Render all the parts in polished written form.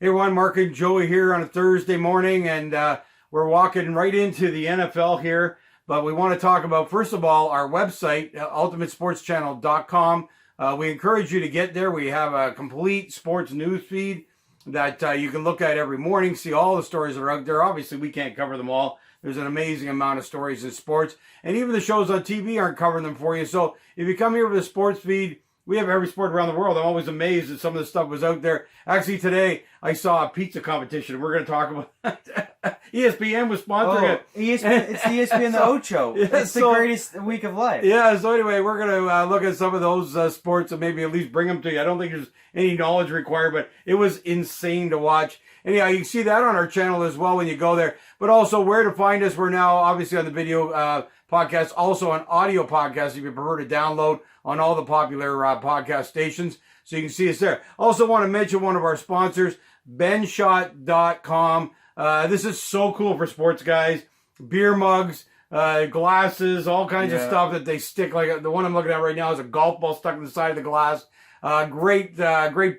Hey everyone, Mark and Joey here on a Thursday morning, and we're walking right into the NFL here. But we want to talk about, first of all, our website, ultimatesportschannel.com. We encourage you to get there. We have a complete sports news feed that you can look at every morning, see all the stories that are out there. Obviously, we can't cover them all. There's an amazing amount of stories in sports, and even the shows on TV aren't covering them for you. So if you come here with a sports feed, we have every sport around the world. I'm always amazed that some of the stuff was out there. Actually, today I saw a pizza competition. We're going to talk about ESPN was sponsoring it. ESPN, it's the ESPN the Ocho. It's the greatest week of life. Yeah, so anyway, we're going to look at some of those sports and maybe at least bring them to you. I don't think there's any knowledge required, but it was insane to watch. Anyhow, you can see that on our channel as well when you go there. But also where to find us. We're now obviously on the video podcast, also on audio podcast if you prefer to download on all the popular podcast stations. So you can see us there. Also want to mention one of our sponsors, benshot.com. This is so cool for sports guys. Beer mugs, glasses, all kinds of stuff that they stick. Like the one I'm looking at right now is a golf ball stuck in the side of the glass. Great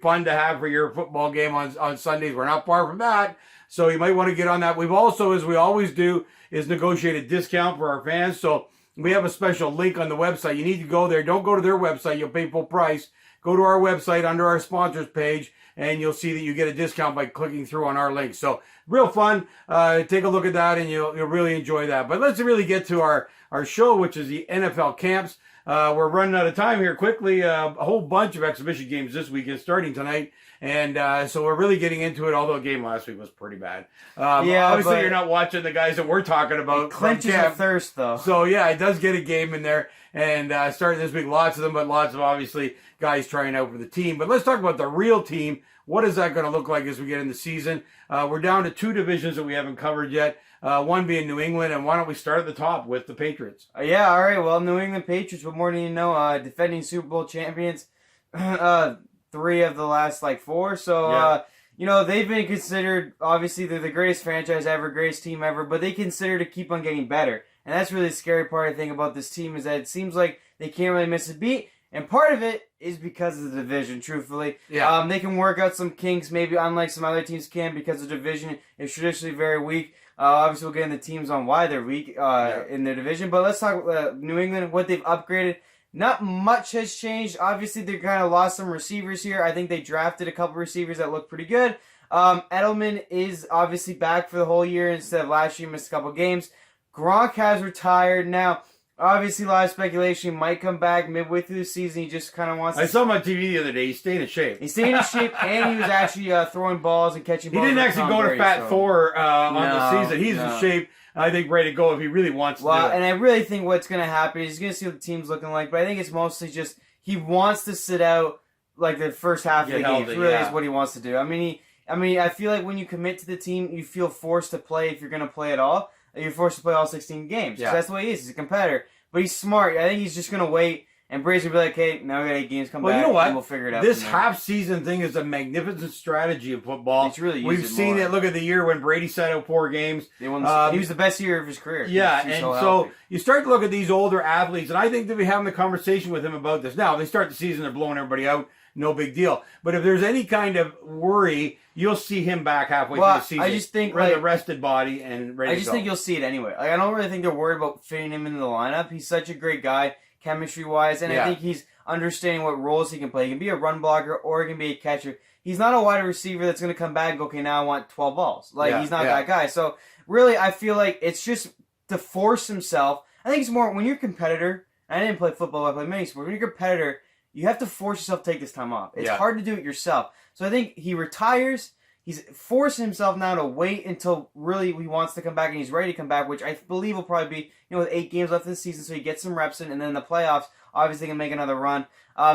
fun to have for your football game on Sundays. We're not far from that. So you might want to get on that. We've also, as we always do, is negotiate a discount for our fans. So we have a special link on the website. You need to go there. Don't go to their website. You'll pay full price. Go to our website under our sponsors page, and you'll see that you get a discount by clicking through on our link. So real fun. Take a look at that, and you'll really enjoy that. But let's really get to our show, which is the NFL camps. We're running out of time here quickly. A whole bunch of exhibition games this weekend starting tonight. And so we're really getting into it, although the game last week was pretty bad. Obviously, you're not watching the guys that we're talking about. It clenches your thirst, though. So, yeah, it does get a game in there. And starting this week, lots of them, but lots of, obviously, guys trying out for the team. But let's talk about the real team. What is that going to look like as we get in the season? We're down to two divisions that we haven't covered yet. One being New England, and why don't we start at the top with the Patriots? All right. Well, New England Patriots, what more do you know? Defending Super Bowl champions, 3 of the last, 4. So, they've been considered, obviously, they're the greatest franchise ever, greatest team ever, but they consider to keep on getting better. And that's really the scary part, I think, about this team is that it seems like they can't really miss a beat. And part of it is because of the division, truthfully. Yeah. They can work out some kinks, maybe unlike some other teams can, because the division is traditionally very weak. Obviously, we'll get into teams on why they're weak in their division. But let's talk about New England, what they've upgraded. Not much has changed. Obviously, they kind of lost some receivers here. I think they drafted a couple receivers that look pretty good. Edelman is obviously back for the whole year instead of last year, missed a couple games. Gronk has retired. Now, obviously, a lot of speculation. He might come back midway through the season. He just kind of wants to... I saw him on TV the other day. He's staying in shape. He's staying in shape, and he was actually throwing balls and catching balls. He didn't actually go to Fat Thor on the season. He's in shape. I think ready to go if he really wants to do it. And I really think what's going to happen is he's going to see what the team's looking like, but I think it's mostly just he wants to sit out the first half of the game. Really is what he wants to do. I mean, I feel like when you commit to the team, you feel forced to play if you're going to play at all. You're forced to play all 16 games. Yeah. That's the way he is. He's a competitor. But he's smart. I think he's just going to wait. And Brady's going to be like, hey, now we got 8 games, come back, you know what? and we'll figure it out. This half-season thing is a magnificent strategy in football. It's really We've seen it. Look at the year when Brady sat out 4 games. He was the best year of his career. Yeah, and so you start to look at these older athletes, and I think that we're having a conversation with him about this. Now, they start the season, they're blowing everybody out. No big deal. But if there's any kind of worry, you'll see him back halfway through the season. I just think with a rested body and ready to go. I just think you'll see it anyway. I don't really think they're worried about fitting him into the lineup. He's such a great guy, chemistry-wise, and I think he's understanding what roles he can play. He can be a run blocker or he can be a catcher. He's not a wide receiver that's going to come back and go, okay, now I want 12 balls. He's not that guy. So, really, I feel like it's just to force himself. I think it's more when you're a competitor. I didn't play football, I played many sports. When you're a competitor, you have to force yourself to take this time off. It's hard to do it yourself. So I think he retires. He's forcing himself now to wait until really he wants to come back and he's ready to come back, which I believe will probably be, with 8 games left in the season, so he gets some reps in, and then the playoffs, obviously, can make another run.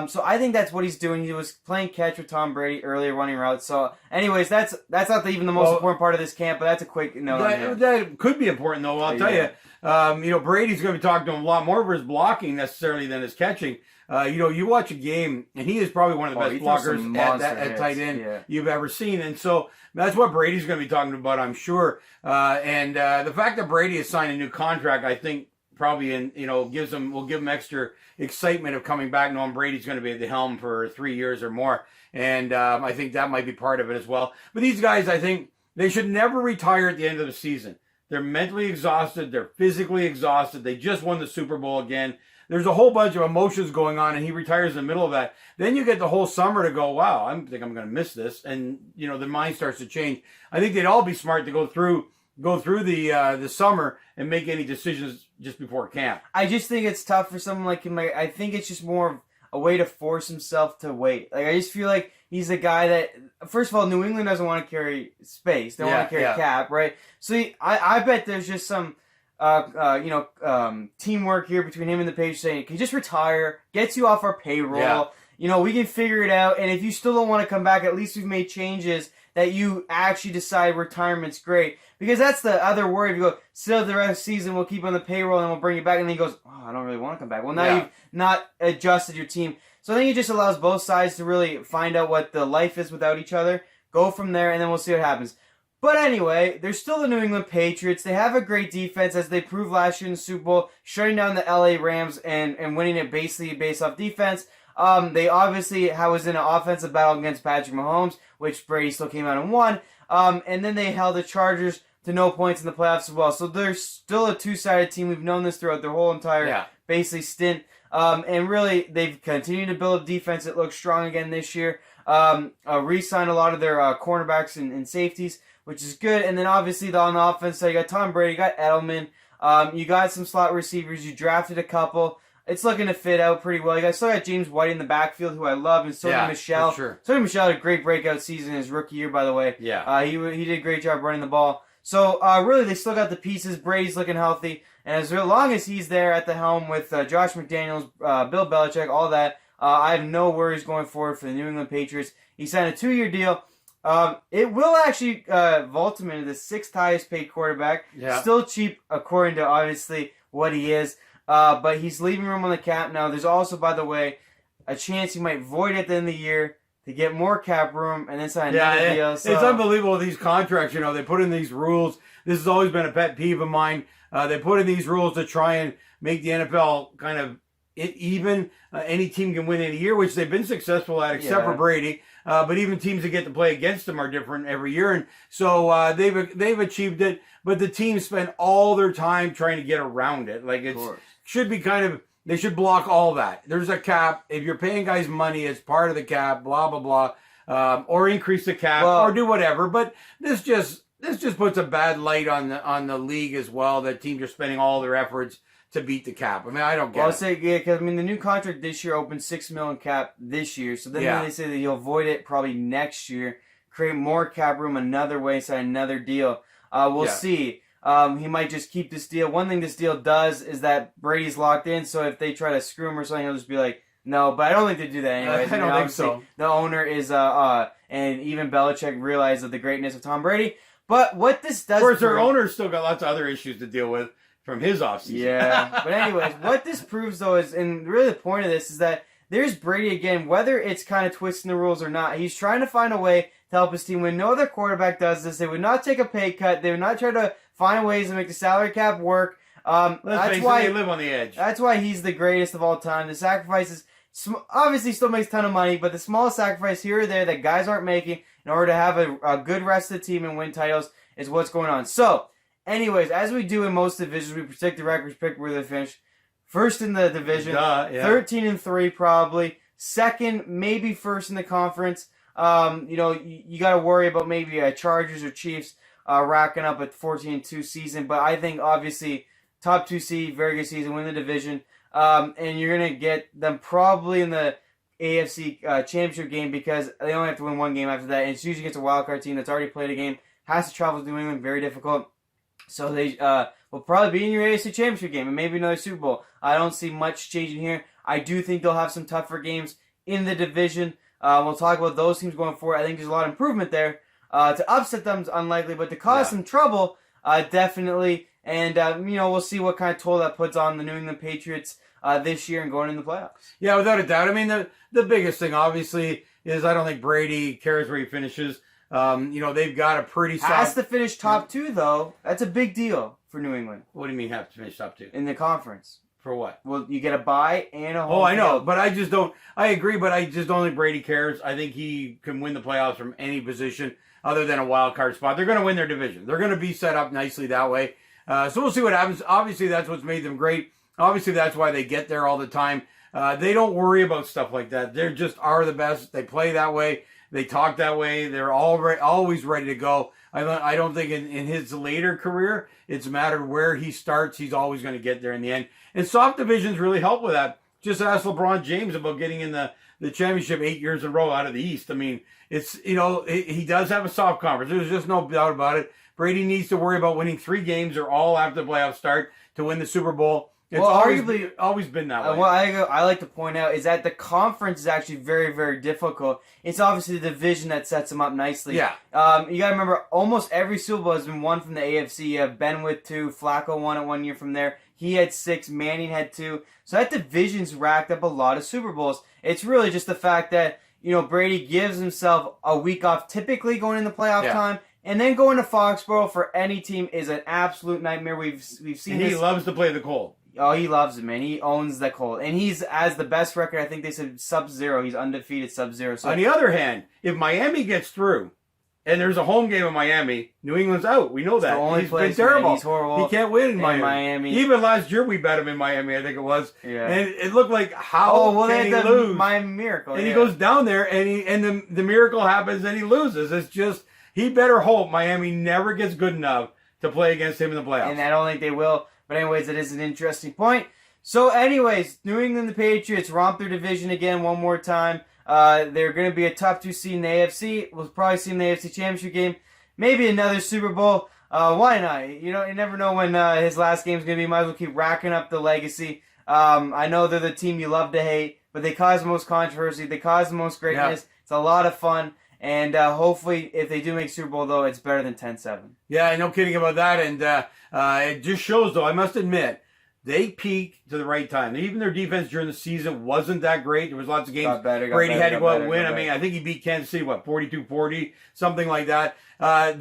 So I think that's what he's doing. He was playing catch with Tom Brady earlier, running routes. So, anyways, that's not even the most important part of this camp, but that's a quick note. That could be important, though. I'll tell you. Brady's going to be talking to him a lot more for his blocking necessarily than his catching. You watch a game, and he is probably one of the best blockers at tight end you've ever seen. And so that's what Brady's going to be talking about, I'm sure. And the fact that Brady has signed a new contract, I think, probably will give them extra excitement of coming back, knowing Brady's going to be at the helm for 3 years or more. And I think that might be part of it as well. But these guys, I think they should never retire at the end of the season. They're mentally exhausted. They're physically exhausted. They just won the Super Bowl again. There's a whole bunch of emotions going on, and he retires in the middle of that. Then you get the whole summer to go, wow, I think I'm going to miss this. And, the mind starts to change. I think they'd all be smart to go through the summer and make any decisions just before camp. I just think it's tough for someone like him. I think it's just more of a way to force himself to wait. Like, I just feel like he's a guy that, first of all, New England doesn't want to carry space. They don't want to carry cap, right? So I bet there's just some teamwork here between him and the Patriots saying, can you just retire, gets you off our payroll, we can figure it out, and if you still don't want to come back, at least we've made changes that you actually decide retirement's great. Because that's the other worry. If you go, still the rest of the season, we'll keep you on the payroll and we'll bring you back, and then he goes, oh, I don't really want to come back. Well, now you've not adjusted your team. So I think it just allows both sides to really find out what the life is without each other, go from there, and then we'll see what happens. But anyway, they're still the New England Patriots. They have a great defense, as they proved last year in the Super Bowl, shutting down the LA Rams and winning it basically based off defense. They obviously was in an offensive battle against Patrick Mahomes, which Brady still came out and won. And then they held the Chargers to no points in the playoffs as well. So they're still a two-sided team. We've known this throughout their whole entire basically stint. And really, they've continued to build a defense that looks strong again this year. Re-signed a lot of their cornerbacks and safeties, which is good. And then obviously on the offense side, you got Tom Brady, you got Edelman, you got some slot receivers, you drafted a couple. It's looking to fit out pretty well. You guys still got James White in the backfield, who I love, and Sony Michel. Sure. Sony Michel had a great breakout season in his rookie year, by the way. Yeah. He did a great job running the ball. So really, they still got the pieces. Brady's looking healthy, and as long as he's there at the helm with Josh McDaniels, Bill Belichick, all that, I have no worries going forward for the New England Patriots. He signed a 2-year deal. It will actually vault him into the 6th highest paid quarterback. Yeah. Still cheap according to obviously what he is. But he's leaving room on the cap now. There's also, by the way, a chance he might void at the end of the year to get more cap room and then sign another deal. So, it's unbelievable, these contracts. They put in these rules. This has always been a pet peeve of mine. They put in these rules to try and make the NFL kind of even. Any team can win in a year, which they've been successful at, except for Brady. But even teams that get to play against them are different every year, and so they've achieved it. But the teams spend all their time trying to get around it. Like should be they should block all that. There's a cap. If you're paying guys money, it's part of the cap. Blah blah blah, or increase the cap, or do whatever. But this just puts a bad light on the league as well. That teams are spending all their efforts to beat the cap. I mean, I don't get it. I'll say, because the new contract this year opens $6 million cap this year. So then they say that you'll void it probably next year, create more cap room another way, sign another deal. We'll see. He might just keep this deal. One thing this deal does is that Brady's locked in, so if they try to screw him or something, he'll just be like, no, but I don't think they do that anyways. I don't think so. The owner is, and even Belichick realized the greatness of Tom Brady. But what this does... Of course, their owner's still got lots of other issues to deal with from his offseason. Yeah, but anyways, what this proves, though, is, and really the point of this is that there's Brady again, whether it's kind of twisting the rules or not, he's trying to find a way to help his team. When no other quarterback does this, they would not take a pay cut. They would not try to find ways to make the salary cap work. That's why they live on the edge. That's why he's the greatest of all time. The sacrifices, obviously still makes a ton of money, but the small sacrifice here or there that guys aren't making in order to have a good rest of the team and win titles is what's going on. So, anyways, as we do in most divisions, we predict the records, pick where they finish. First in the division, 13-3 probably. Second, maybe first in the conference. You got to worry about maybe Chargers or Chiefs racking up a 14-2 season. But I think, obviously, top 2 seed, very good season, win the division. And you're going to get them probably in the AFC championship game because they only have to win one game after that. And it's usually against a wildcard team that's already played a game, has to travel to New England, very difficult. So they will probably be in your AFC championship game and maybe another Super Bowl. I don't see much changing here. I do think they'll have some tougher games in the division. We'll talk about those teams going forward. I think there's a lot of improvement there. To upset them is unlikely, but to cause some trouble, definitely. And, we'll see what kind of toll that puts on the New England Patriots this year and going in the playoffs. Yeah, without a doubt. I mean, the biggest thing, obviously, is I don't think Brady cares where he finishes. They've got a pretty solid... Has to finish top 2, though. That's a big deal for New England. What do you mean have to finish top 2? In the conference. For what? Well, you get a bye and a home I know, field. but I just don't... I agree, but I just don't think Brady cares. I think he can win the playoffs from any position other than a wild card spot. They're going to win their division. They're going to be set up nicely that way. So we'll see what happens. Obviously, that's what's made them great. Obviously, that's why they get there all the time. They don't worry about stuff like that. They just are the best. They play that way. They talk that way. They're always ready to go. I don't think in his later career, it's a matter of where he starts. He's always going to get there in the end. And soft divisions really help with that. Just ask LeBron James about getting in the championship 8 years in a row out of the East. I mean, it's, he does have a soft conference. There's just no doubt about it. Brady needs to worry about winning 3 games or all after the playoffs start to win the Super Bowl. It's always been that way. What I like to point out is that the conference is actually very, very difficult. It's obviously the division that sets them up nicely. Yeah. You got to remember, almost every Super Bowl has been won from the AFC. You have Ben with 2, Flacco won it 1 year from there. He had 6, Manning had 2. So that division's racked up a lot of Super Bowls. It's really just the fact that, Brady gives himself a week off, typically going in the playoff time. And then going to Foxborough for any team is an absolute nightmare. We've seen and this. He loves to play the cold. Oh, he loves it, man. He owns the cold. And he's, as the best record, I think they said sub-0. He's undefeated sub-0. So on the other hand, if Miami gets through, and there's a home game in Miami, New England's out. We know that. He's been terrible. He's horrible. He can't win in Miami. Even last year we bet him in Miami, I think it was. Yeah. And it looked like can he lose? Miami Miracle. And he goes down there, and the miracle happens, and he loses. It's just, he better hope Miami never gets good enough to play against him in the playoffs. And I don't think they will. But anyways, it is an interesting point. So anyways, New England, the Patriots romp their division again one more time. They're going to be a top 2 seed in the AFC. We'll probably see in the AFC Championship game. Maybe another Super Bowl. Why not? You never know when his last game is going to be. Might as well keep racking up the legacy. I know they're the team you love to hate, but they cause the most controversy. They cause the most greatness. Yeah. It's a lot of fun. And hopefully, if they do make Super Bowl, though, it's better than 10-7. Yeah, no kidding about that. And it just shows, though, I must admit, they peaked to the right time. Even their defense during the season wasn't that great. There was lots of games Brady had to go out and win. I mean, I think he beat Kansas City, 42-40, something like that.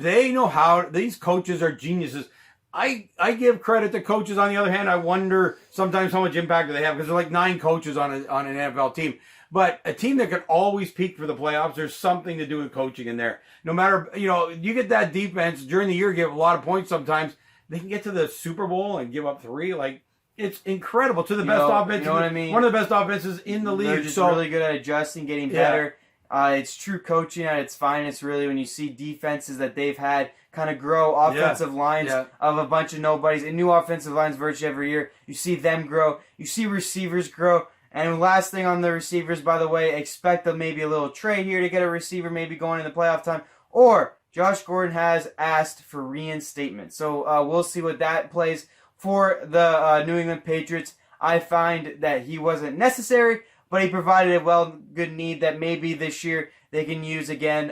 They know how. These coaches are geniuses. I give credit to coaches. On the other hand, I wonder sometimes how much impact do they have, because there's like 9 coaches on an NFL team. But a team that can always peak for the playoffs, there's something to do with coaching in there. No matter, you get that defense during the year, give a lot of points sometimes. They can get to the Super Bowl and give up 3. Like, it's incredible. To the best offense. You know what I mean? One of the best offenses in the league. They're just really good at adjusting, getting better. It's true coaching at its finest, really, when you see defenses that they've had kind of grow, offensive lines of a bunch of nobodies, and new offensive lines virtually every year. You see them grow. You see receivers grow. And last thing on the receivers, by the way, expect maybe a little trade here to get a receiver maybe going in the playoff time. Or Josh Gordon has asked for reinstatement. So we'll see what that plays for the New England Patriots. I find that he wasn't necessary, but he provided a good need that maybe this year they can use again.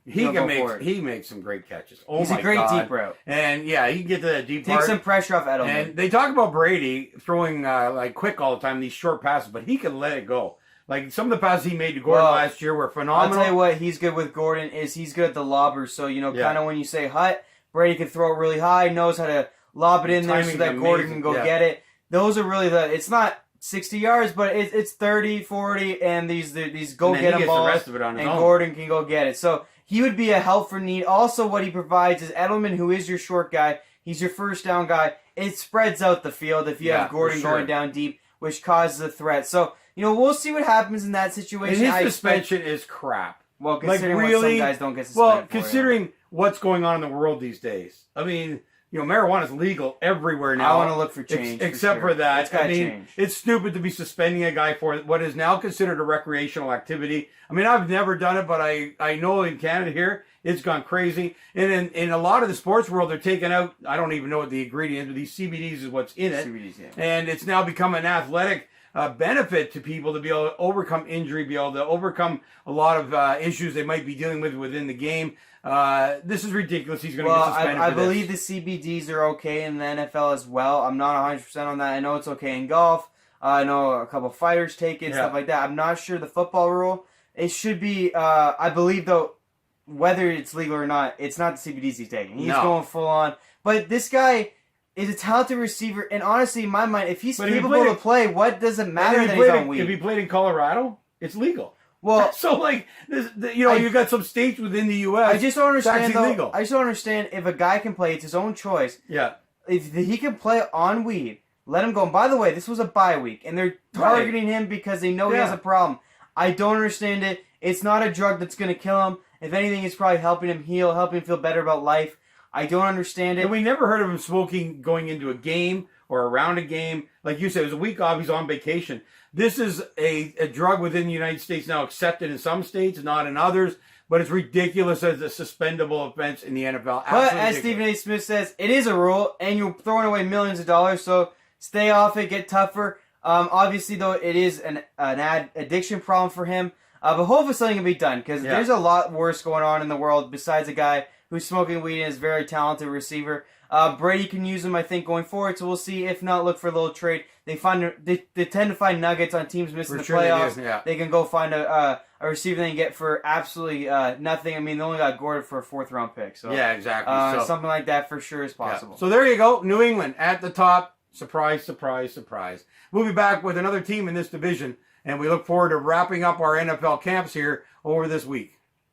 He makes some great catches. He's a great deep route. And he can get to that deep part. Take some pressure off Edelman. And they talk about Brady throwing quick all the time, these short passes, but he can let it go. Like some of the passes he made to Gordon last year were phenomenal. I'll tell you what he's good with Gordon is he's good at the lobbers. So, kind of when you say hut, Brady can throw it really high, knows how to lob it in there so that Gordon can go get it. Those are really it's not 60 yards, but it's 30, 40, and these go-get-em balls, the rest of it on his own. Gordon can go get it. So he would be a help for need. Also, what he provides is Edelman, who is your short guy, he's your first down guy. It spreads out the field if you have Gordon going down deep, which causes a threat. So, we'll see what happens in that situation. And his suspension is crap. Well, considering what some guys don't get suspended for. Considering what's going on in the world these days. I mean, marijuana is legal everywhere now. I want to look for change. Except for that. It's gotta change. It's stupid to be suspending a guy for what is now considered a recreational activity. I mean, I've never done it, but I know in Canada here, it's gone crazy. And in a lot of the sports world, they're taking out, I don't even know what the ingredient is, but these CBDs is what's in it. CBDs, And it's now become an athletic benefit to people to be able to overcome injury, be able to overcome a lot of issues they might be dealing with within the game. This is ridiculous. He's going to get suspended I believe the CBDs are okay in the NFL as well. I'm not 100% on that. I know it's okay in golf. I know a couple fighters take it, stuff like that. I'm not sure the football rule. It should be, I believe, though, whether it's legal or not, it's not the CBDs he's taking. He's No. going full on. But this guy is a talented receiver, and honestly, in my mind, if he's But if he capable played- to play, what does it matter And that if he he's played on in- weed? If he played in Colorado, it's legal. Well, So like, you got some states within the U.S. I just don't understand. actually Though, legal. I just don't understand if a guy can play. It's his own choice. Yeah. If he can play on weed, let him go. And by the way, this was a bye week, and they're targeting him because they know he has a problem. I don't understand it. It's not a drug that's going to kill him. If anything, it's probably helping him heal, helping him feel better about life. I don't understand it. And we never heard of him smoking going into a game or around a game. Like you said, it was a week off. He's on vacation. This is a drug within the United States now accepted in some states, not in others. But it's ridiculous as a suspendable offense in the NFL. But Absolutely as ridiculous. Stephen A. Smith says, it is a rule, and you're throwing away millions of dollars, so stay off it, get tougher. Obviously, though, it is an addiction problem for him. But hopefully something can be done, because there's a lot worse going on in the world besides a guy who's smoking weed and is a very talented receiver. Brady can use him, I think, going forward, so we'll see. If not, look for a little trade. They tend to find nuggets on teams missing the playoffs. They can go find a receiver they can get for absolutely nothing. I mean, they only got Gordon for a 4th-round pick. So yeah, exactly. Something like that for sure is possible. Yeah. So there you go. New England at the top. Surprise, surprise, surprise. We'll be back with another team in this division, and we look forward to wrapping up our NFL camps here over this week.